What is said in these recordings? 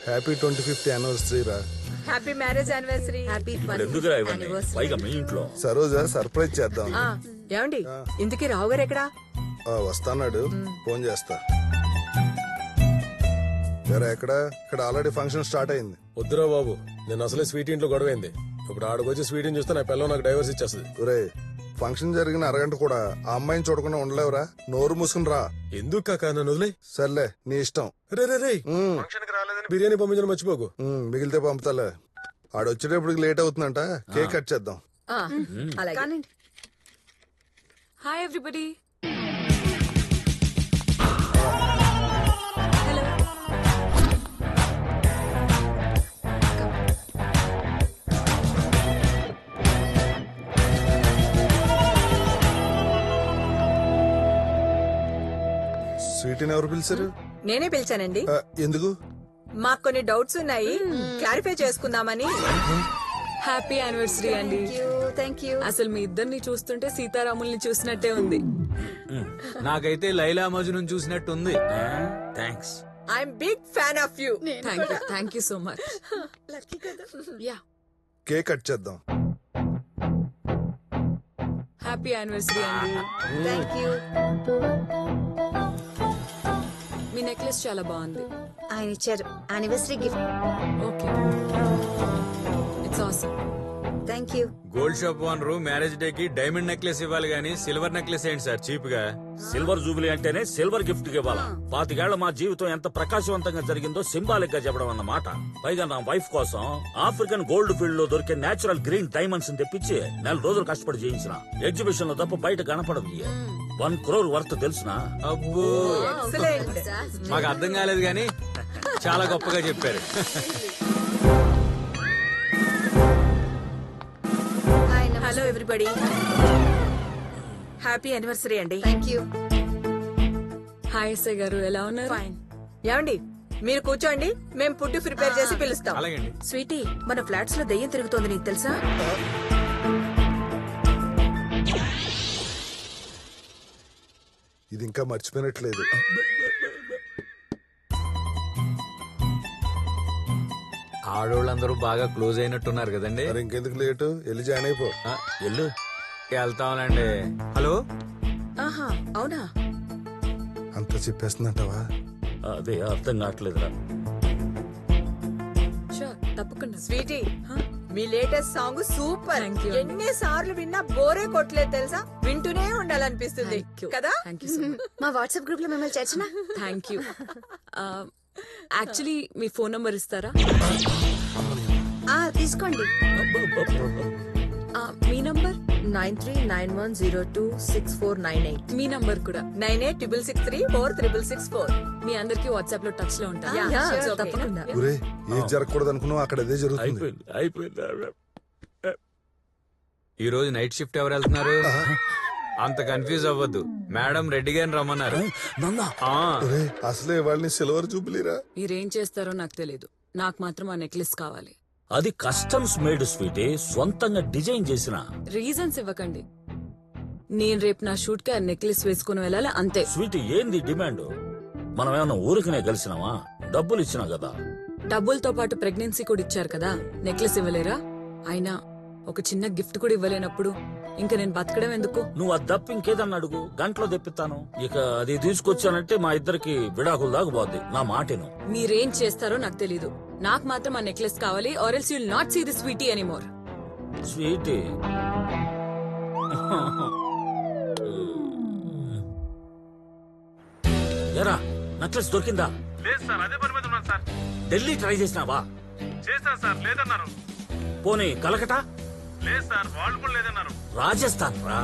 Happy 25th anniversary రా. Happy marriage anniversary. Happy ఎందుకురా ఇవన్నీ పైగా మీ ఇంట్లో సరోజ సర్ప్రైజ్ చేద్దాం. ఏమండి ఇంతకీ రావు గారు ఎక్కడా? వస్తాన్నాడు, ఫోన్ చేస్తా. ఎక్కడ ఇక్కడ ఆల్రెడీ ఫంక్షన్ స్టార్ట్ అయింది. వద్దురా బాబు, నేను అసలే స్వీట్ ఇంట్లో గొడవైంది. ఇప్పుడు ఆడకొచ్చి స్వీట్ చూస్తే నా పిల్లలు నాకు డైవర్స్ ఇచ్చేస్తుంది. ఒరే ఫంక్షన్ జరిగిన అరగంట కూడా ఆ అమ్మాయిని చూడకుండా ఉండలేవురా? నోరు మూసుకుని రా. ఎందుకు కాక నన్ను వదిలే. సర్లే నీ ఇష్టం. రే రే రే బిర్యానీ పంపించడం మర్చిపోకు. మిగిలితే పంపుతాలే. ఆడొచ్చేటప్పటికి లేట్ అవుతుందంట, కేక్ కట్ చేద్దాం. అలాగే. Hi everybody. స్వీటీని ఎవరు పిలిచారు? నేనే పిలిచానండి. ఎందుకు? మాకు కొన్ని డౌట్స్ ఉన్నాయి, క్లారిఫై చేసుకుందామని. హ్యాపీ యానివర్సరీ అండి. Thank you. అసలు మీ ఇద్దరిని చూస్తుంటే సీతారాముల్ని చూసినట్టే ఉంది. నాకైతే లైలా మజ్నుని చూసినట్టు ఉంది. Thanks. I'm big fan of you. Thank you so much. Yeah, cake cut చేద్దాం. హ్యాపీ యానివర్సరీ అండి. Thank you. మీ నెక్లెస్ చాలా బాగుంది. ఆయన ఇచ్చారు anniversary gift. Okay, it's awesome. Thank you. Gold shop owner marriage day కి డైమండ్ నెక్లెస్ ఇవ్వాలి గానీ సిల్వర్ నెక్లెస్ ఏంటి సార్ చీప్ గా? సిల్వర్ జూబిలీ అంటేనే సిల్వర్ గిఫ్ట్ ఇవ్వాలా? 25 ఏళ్ల మా జీవితం ఎంత ప్రకాశవంతంగా జరిగిందో సింబాలిక్ గా చెప్పడం అన్నమాట. పైగా నా వైఫ్ కోసం ఆఫ్రికన్ గోల్డ్ ఫీల్డ్ లో దొరికే నేచురల్ గ్రీన్ డైమండ్స్ తెప్పించి 4 రోజులు కష్టపడి చేయించిన. ఎగ్జిబిషన్ లో తప్ప బయట కనపడదు. 1 crore వర్త్ తెలుసునా? అబ్బో, ఎక్సలెంట్. మాకు అర్థం కాలేదు గానీ చాలా గొప్పగా చెప్పారు. హలో ఎవ్రీబడి, హ్యాపీ యానివర్సరీ అండి. Thank you. హాయ్ ఎస్ఐ గారు, ఎలా ఉన్నారు? ఫైన్. ఏమండి మీరు కూర్చోండి, మేము ఫుడ్ ప్రిపేర్ చేసి పిలుస్తాం. అలాగండి. స్వీటీ, మన ఫ్లాట్స్ లో దయ్యం తిరుగుతోంది, నీకు తెలుసా? ఇది ఇంకా మర్చిపోయినట్లేదు. ఆడోళ్ళందరూ బాగా క్లోజ్ అయినట్టున్నారు కదండి. మరి ఇంకెందుకు లేటు, వెళ్ళి జాయిన్ అయిపో. ఎల్లు. వెళ్తాంలేండి. హలో, ఆహా అవునా? అంత చెప్పేస్తుందంటావా? అదే అర్థం కావట్లేదురా. షూర్, తప్పకుండా. స్వీటీ, మీ latest song super. Thank you. ఎన్ని సార్లు విన్నా బోరే కొట్టలేదు తెలుసా? వింటూనే ఉండాలనిపిస్తుంది కదా? Thank you so much. మా వాట్సాప్ గ్రూప్ లో మిమ్మల్ని చేర్చిన. Thank you. Actually me phone number ఇస్తారా? తీసుకోండి. మీ నంబర్ 9391026498. మీ నంబర్ కూడా. 9866634664. మీ అందరికి వాట్సాప్ లో టచ్ లో ఉంటాను. Yeah, sure, okay. తప్పకుండా. ఒరే ఏం జరగకూడదు అనుకున్నావు, అక్కడ అదే జరుగుతుంది. అయిపోయింది. ఈ రోజు నైట్ షిఫ్ట్ ఎవరు వెళ్తున్నారు? అంత కన్ఫ్యూజ్ అవ్వద్దు, మేడం రెడ్డి గారిని రమ్మన్నారు. ఒరే అసలే వాళ్ళని సిల్వర్ జూబిలీరా. మీరేం చేస్తారో నాకు తెలీదు, నాకు మాత్రం ఆ నెక్లెస్ కావాలి. అది కస్టమ్స్ మేడ్ స్వీటీ, స్వంతంగా డిజైన్ చేసిన. రీజన్స్ ఇవ్వకండి. నేను రేపు నా షూట్ కి ఆ నెక్లెస్ వేసుకుని వెళ్ళాలి, అంతే. స్వీటీ ఏంది డిమాండ్? మనం ఏమన్నా ఊరికనే కలిసినావా? డబ్బులు ఇచ్చినా కదా. డబ్బులతో పాటు ప్రెగ్నెన్సీ కూడా ఇచ్చారు కదా, నెక్లెస్ ఇవ్వలేరా? అయినా ఒక చిన్న గిఫ్ట్ కూడా ఇవ్వలేనప్పుడు ఇంకా నేను బతకడం ఎందుకు? నువ్వు అది తప్ప ఇంకేదన్నా అడుగు, గంటలో తెప్పిస్తాను. ఇక అది తీసుకొచ్చానంటే మా ఇద్దరికి విడాకులు దాకపోద్ది. నా మాటను. మీరేం చేస్తారో నాకు తెలీదు, నాకు మాత్రం ఆ నెక్లెస్ కావాలి, or else you will not see the Sweety anymore. Sweety ఎరా నెక్లెస్ దొరికిందా? లేదు సార్, అదే పని మీద ఉన్నాను సార్. ఢిల్లీ ట్రై చేసినావా? చేశాను సార్, లేదన్నారు. పోనీ కలకటా? లేదు సార్, వాళ్ళు కూడా లేదన్నారు. రాజస్థాన్ రా.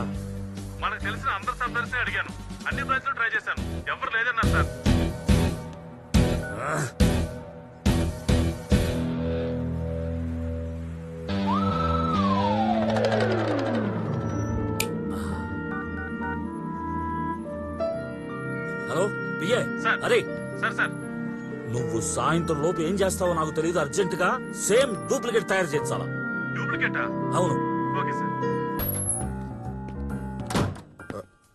మనకు తెలిసిన అందరు సర్దార్స్ అడిగాను, అన్ని బ్రాంచ్ లో ట్రై చేశాను, ఎవరు లేదన్నారు సార్. Hello PA. సార్. అరే సార్ నువ్వు సాయంత్రం లోపు ఏం చేస్తావో నాకు తెలియదు. అర్జెంట్ గా సేమ్ డూప్లికేట్ తయారు చేయించాలా? డూప్లికేటా? అవును. Okay sir.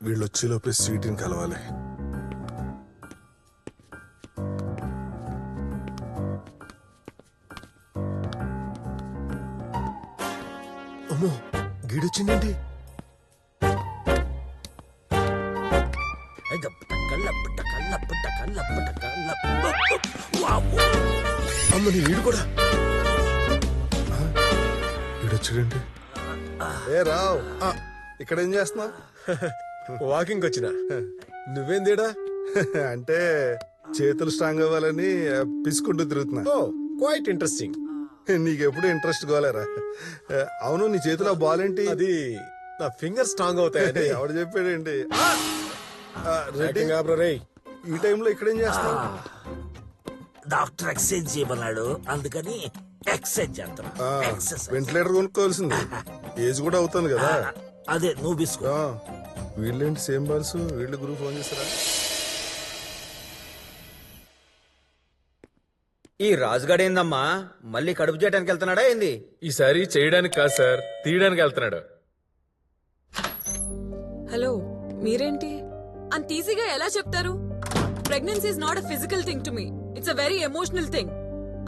వీళ్ళు వచ్చేలోపే స్వీటీని కలవాలి. అమ్మో గీడొచ్చిందేంటి? అమ్మ నీ వీడు కూడా వీడొచ్చాడండి. ఏ రావ్, ఇక్కడ ఏం చేస్తున్నావు? వాకింగ్ వచ్చిన. నువ్వేం తేడా? అంటే చేతులు స్ట్రాంగ్ అవ్వాలని పిసుకుంటూ తిరుగుతున్నా. ఓ క్వైట్ ఇంట్రెస్టింగ్. నీకెప్పుడు ఇంట్రెస్ట్ గోలేరా? అవును, నీ చేతిలో బాల్ ఏంటి? అది నా ఫింగర్ స్ట్రాంగ్ అవుతాయని. ఎవడు చెప్పాడేంటి? రెడ్డి, Acting ఆపరా రేయ్. ఈ టైంలో ఇక్కడేం చేస్తావు? డాక్టర్ ఎక్సైజ్ చేయమన్నాడు, అందుకని ఎక్సైజ్ చేస్తాను. వెంటిలేటర్ కొనుక్కోవాల్సింది. ఏజ్ కూడా అవుతుంది కదా. అదే నువ్వు బిస్కో. ఆ, వీళ్ళేంటి సేమ్ బాల్స్? వీళ్ళు గ్రూప్ ఫోన్ చేస్తారా? ఈ రాజుగాడు ఏందమ్మా మళ్ళీ కడుపు చేయడానికి వెళ్తున్నాడా ఏంది? ఈసారి చేయడానికి కాదు సార్, తీయడానికి వెళ్తున్నాడు. హలో, మీరేంటి అంత ఈజీగా ఎలా చెప్తారు? Pregnancy is not a physical thing to me, it's a very emotional thing.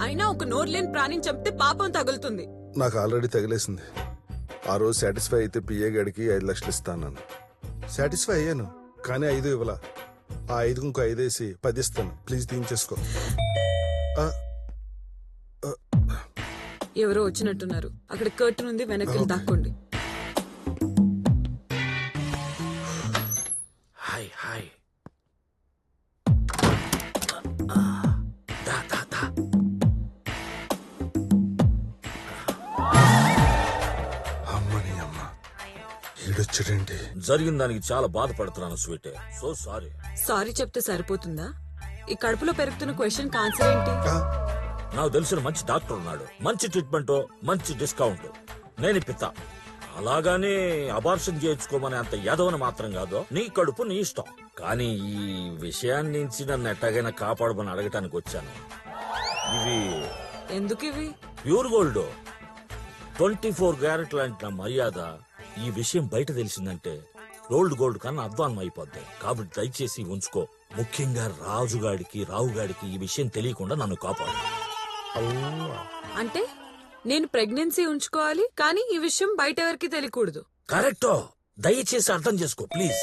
అయినా ఒక నోరులేని ప్రాణిని చంపితే పాపం తగులుతుంది. నాకు ఆల్రెడీ తగిలేసింది. ఆ రోజు సాటిస్ఫై అయితే పిఏ గడికి 5 లక్షలు ఇస్తాను. సాటిస్ఫై అయ్యాను, కానీ 5 ఇవ్వలా. ఆ 5 ఇంకో 5 వేసి 10 ఇస్తాను. ప్లీజ్ తీయించేసుకో. ఎవరో వచ్చినట్టున్నారు. అక్కడ కర్టన్ ఉంది, వెనక్కి దాక్కోండి. Hi hi. అమ్మని అమ్మ, ఈడొచ్చాడేంటి? జరిగిన దానికి చాలా బాధపడుతున్నాను స్వీట్. So sorry. సారీ చెప్తే సరిపోతుందా? ఈ కడుపులో పెరుగుతున్న క్వశ్చన్ ఆన్సర్ ఏంటి? నాకు తెలిసిన మంచి డాక్టర్ ఉన్నాడు, మంచి ట్రీట్మెంట్, మంచి డిస్కౌంట్. నేను ఇప్పిస్తా. అలాగానే అబార్షన్ చేయించుకోమని అంత యాదవని మాత్రం కాదు. నీ కడుపు నీ ఇష్టం. కానీ ఈ విషయాన్ని నుంచి నన్ను ఎట్టాగైనా కాపాడమని అడగటానికి వచ్చాను. ఇవి ఎందుకు ఇవి? ప్యూర్ గోల్డ్, 24 క్యారెట్ లాంటి నా మర్యాద ఈ విషయం బయట తెలిసిందంటే రోల్డ్ గోల్డ్ కన్నా అధ్వానం అయిపోద్ది. కాబట్టి దయచేసి ఉంచుకో. ముఖ్యంగా రావుగాడికి ఈ విషయం తెలియకుండా నన్ను కాపాడు. అంటే నేను ప్రెగ్నెన్సీ ఉంచుకోవాలి, కానీ ఈ విషయం బయట ఎవరికి తెలియకూడదు. కరెక్టో, దయచేసి అర్థం చేసుకో ప్లీజ్.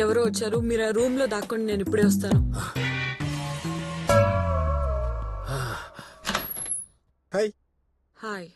ఎవరో వచ్చారు, మీరు ఆ రూమ్ లో దాక్కోండి, నేను ఇప్పుడే వస్తాను. హాయ్. హాయ్.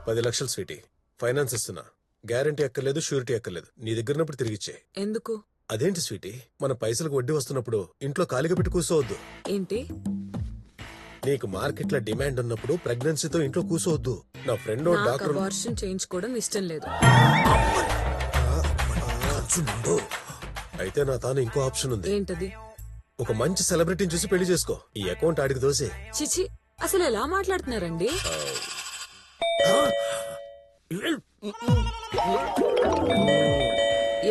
$10 లక్షలు స్వీటీ. ఫైనాన్స్ ఇస్తున్నా. గ్యారంటీ అక్కర్లేదు, షూరిటీ అక్కర్లేదు. నీ దగ్గర ఉన్నప్పుడు తిరిగిచ్చే. ఎందుకు? అదేంటి స్వీటీ, మన పైసలకు వడ్డీ వస్తున్నప్పుడు ఇంట్లో ఖాళీగా పెట్టి కూర్చోవద్దు. ఏంటి? నీకు మార్కెట్ లో డిమాండ్ ఉన్నప్పుడు ప్రెగ్నెన్సీతో ఇంట్లో కూర్చోవద్దు. నా ఫ్రెండ్ నాకు డాక్టర్. అబార్షన్ చేయించుకోవడం ఇష్టం లేదు. అయితే నా తాను ఇంకో ఆప్షన్ ఉంది. ఏంటది? ఒక మంచి సెలబ్రిటీని చూసి పెళ్లి చేసుకో. ఈ అకౌంట్ ఆడికి దోసే. చిచి, అసలు ఎలా మాట్లాడుతున్నారండి?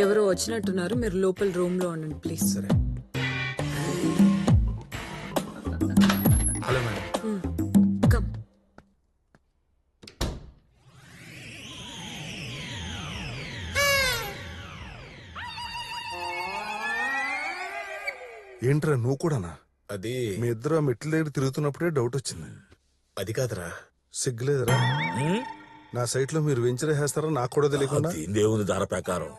ఎవరో వచ్చినట్టున్నారు, మీరు లోపల రూమ్ లో ఉండండి ప్లీజ్. సరే. Hello madam. కమ్. ఏంట్రా నువ్వు కూడానా? అది మీ ఇద్దరు ఆ మెట్ల దగ్గర తిరుగుతున్నప్పుడే డౌట్ వచ్చింది. అది కాదురా. సిగ్గులేదురా? నా సైట్ లో మీరు వెంచర్ వేస్తారా నాకు కూడా తెలియకుండా? దేవుని దార ప్రకారం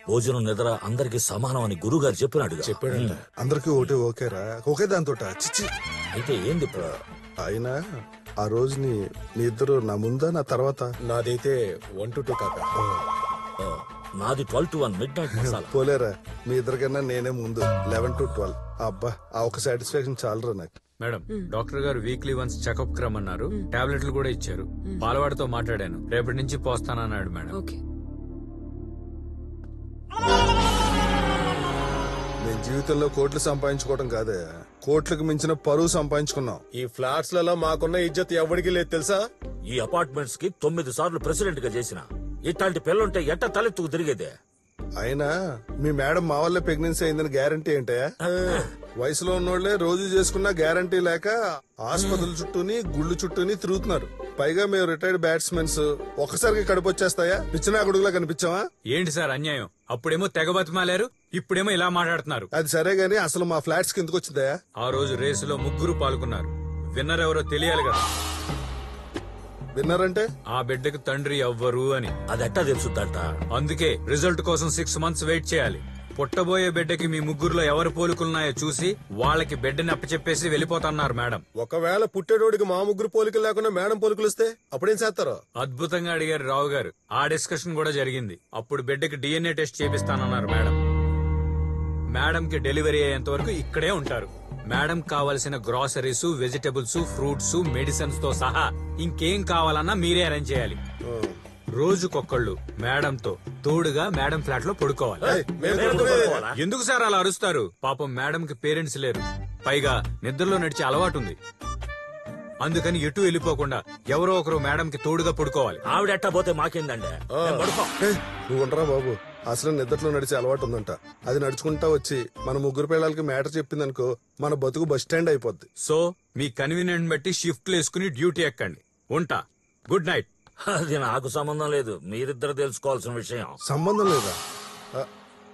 భోజనం నిద్ర అందరికి సమానం అని గురువు గారు చెప్పినాడు. చెప్పాడంట. అందరికీ ఓకేరా? ఓకే దాంతో చిచ్చి. అయితే ఏంది ఇప్పుడు? అయినా ఆ రోజు మీ ఇద్దరు నా ముందా నా తర్వాత? నాదైతే 1 to 2 కాక. నాది 12 to 1 మిడ్ నైట్ మసాలా. పోలేరా, మీ ఇద్దరికన్నా నేనే ముందు 11 to 12. అబ్బా, ఆ ఒక సాటిస్ఫాక్షన్ చాలరా నాకు. మేడం, డాక్టర్ గారు వీక్లీ వన్స్ చెకప్ కి రమ్మన్నారు. టాబ్లెట్లు కూడా ఇచ్చారు. పాలవాడితో మాట్లాడాను, రేపటి నుంచి పోస్తానన్నాడు మేడం. ఓకే. నేను జీవితంలో కోట్లు సంపాదించుకోవడం కాదే, కోట్లకు మించిన పరువు సంపాదించుకున్నాం. ఈ ఫ్లాట్స్ లలో మాకున్న ఇజ్జత్ ఎవరికి లేదు తెలుసా? ఈ అపార్ట్మెంట్స్ కి 9 సార్లు ప్రెసిడెంట్ గా చేసిన ఇట్లాంటి పిల్లుంటే ఎట్ట తలెత్తుకు తిరిగేదే. అయినా మీ మేడం మా వల్లే ప్రెగ్నెన్సీ అయిందని గ్యారంటీ ఏంటయా? వయసులో ఉన్నోళ్లే రోజు చేసుకున్న గ్యారంటీ లేక ఆసుపత్రుల చుట్టూని గుళ్ళు చుట్టూని తిరుగుతున్నారు. పైగా మేము రిటైర్డ్ బ్యాట్స్మెన్స్ ఒక్కసారికి కడుపు వచ్చేస్తాయా? పిచ్చినా కొడుకులా కనిపించావా? ఏంటి సార్ అన్యాయం? అప్పుడేమో తెగ బతిమాలారు, ఇప్పుడేమో ఇలా మాట్లాడుతున్నారు. అది సరే గాని అసలు మా ఫ్లాట్స్ కి ఎందుకు వచ్చిందయా? ఆ రోజు రేసులో 3 పాల్గొన్నారు. విన్నర్ ఎవరో తెలియాలి కదా. విన్నారంటే ఆ బిడ్డకు తండ్రి ఎవ్వరు అని. అదెట్టా తెలుసుద్దంట. అందుకే రిజల్ట్ కోసం 6 months వెయిట్ చేయాలి. పుట్టబోయే బిడ్డకి మీ 3లో ఎవరు పోలికలున్నాయో చూసి వాళ్ళకి బిడ్డని అప్పచెప్పేసి వెళ్ళిపోతున్నారు మేడం. ఒకవేళ పుట్టేటోడికి మా 3 పోలికలు లేకుండా మేడం పోలికలు వస్తే అప్పుడేం చేస్తారో? అద్భుతంగా అడిగారు రావు గారు. ఆ డిస్కషన్ కూడా జరిగింది. అప్పుడు బిడ్డకి DNA టెస్ట్ చేపిస్తానన్నారు మేడం. మేడం కి డెలివరీ అయ్యేంత వరకు ఇక్కడే ఉంటారు. మేడం కావాల్సిన గ్రాసరీస్, వెజిటబుల్స్, ఫ్రూట్స్, మెడిసిన్స్ తో సహా ఇంకేం కావాలన్నా మీరే అరేంజ్ చేయాలి. రోజుకొకళ్ళు మేడంతో తోడుగా మేడం ఫ్లాట్ లో పడుకోవాలి. ఎందుకు సార్ అలా అరుస్తారు? పాపం మేడం కి పేరెంట్స్ లేరు, పైగా నిద్రలో నడిచే అలవాటు ఉంది. అందుకని ఎటు వెళ్ళిపోకుండా ఎవరో ఒకరు మేడం కి తోడుగా పడుకోవాలి. ఆవిడెట్టా పోతే మాకేందండి? నేను పడుకో. నువ్వు ఉండరా బాబు, అసలు నిద్రలో నడిచే అలవాటు ఉందంట. అది నడుచుకుంటా వచ్చి మన 3 పిల్లలకి మ్యాటర్ చెప్పిందనుకో మన బతుకు బస్ స్టాండ్ అయిపోద్ది. సో మీ కన్వీనియంట్ బట్టి షిఫ్ట్లు వేసుకుని డ్యూటీ ఎక్కండి. ఉంటా. Good night. అది నాకు సంబంధం లేదు, మీరిద్దరు తెలుసుకోవాల్సిన విషయం. సంబంధం లేదా?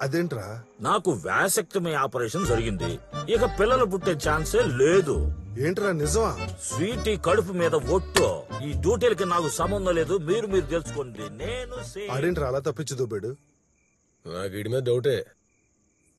అదేంట్రా? నాకు వ్యాసెక్టమీ ఆపరేషన్ జరిగింది. ఇక పిల్లలు పుట్టే ఛాన్సే లేదు. ఏంట్రా నిజమా? స్వీటీ కడుపు మీద ఒట్టు. ఈ డ్యూటీలకి నాకు సంబంధం లేదు, మీరు తెలుసుకోండి. నేను ఆడేంట్రా అలా తప్పించి దూబాడు? నాకు వీడి మీద డౌటే.